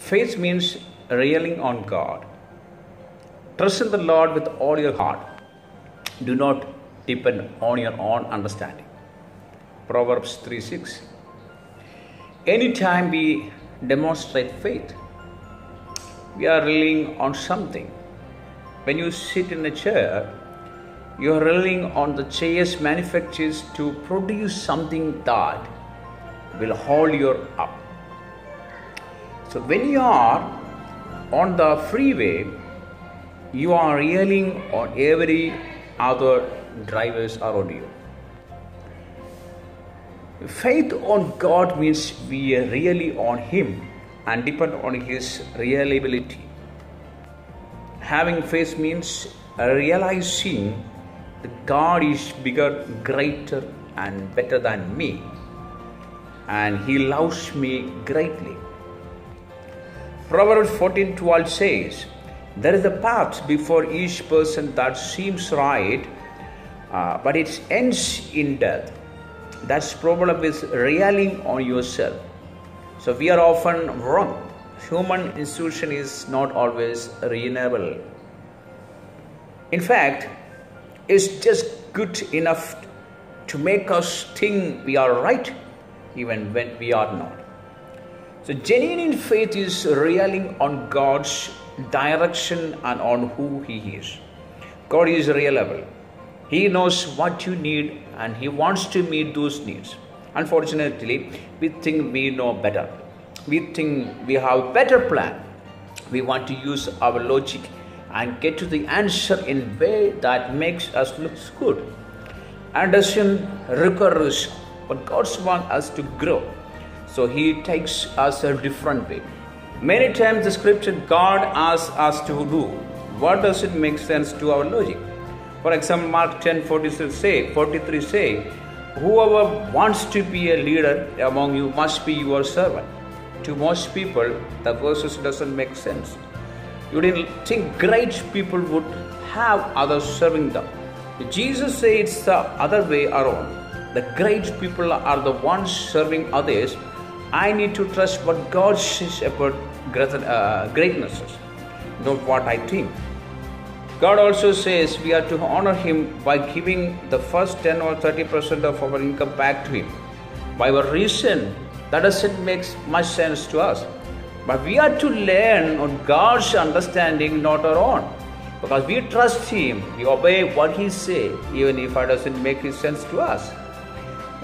Faith means relying on God. Trust in the Lord with all your heart. Do not depend on your own understanding. Proverbs 3:6. Anytime we demonstrate faith, we are relying on something. When you sit in a chair, you are relying on the chair's manufacturers to produce something that will hold you up. So when you are on the freeway, you are relying on every other drivers around you. Faith on God means we rely on Him and depend on His reliability. Having faith means realizing that God is bigger, greater, and better than me, and He loves me greatly. Proverbs 14:12 says, "There is a path before each person that seems right, but it ends in death." That's problem with relying on yourself. So we are often wrong. Human institution is not always reasonable. In fact, it's just good enough to make us think we are right even when we are not. So genuine faith is relying on God's direction and on who He is. God is reliable. He knows what you need and He wants to meet those needs. Unfortunately, we think we know better. We think we have a better plan. We want to use our logic and get to the answer in a way that makes us look good and doesn't require us. But God wants us to grow. So He takes us a different way. Many times the scripture God asks us to do what doesn't make sense to our logic. For example, Mark 10:43 say, "Whoever wants to be a leader among you must be your servant." To most people, the verses doesn't make sense. You didn't think great people would have others serving them. Jesus says it's the other way around. The great people are the ones serving others. I need to trust what God says about greatness, not what I think. God also says we are to honor Him by giving the first 10 or 30% of our income back to Him. By our reason, that doesn't make much sense to us. But we are to learn on God's understanding, not our own. Because we trust Him, we obey what He says, even if it doesn't make sense to us.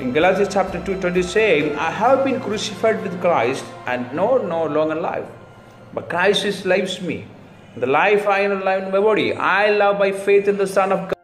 In Galatians chapter 2:20 saying, "I have been crucified with Christ and no longer life. But Christ lives me. The life I live in my body, I live by faith in the Son of God."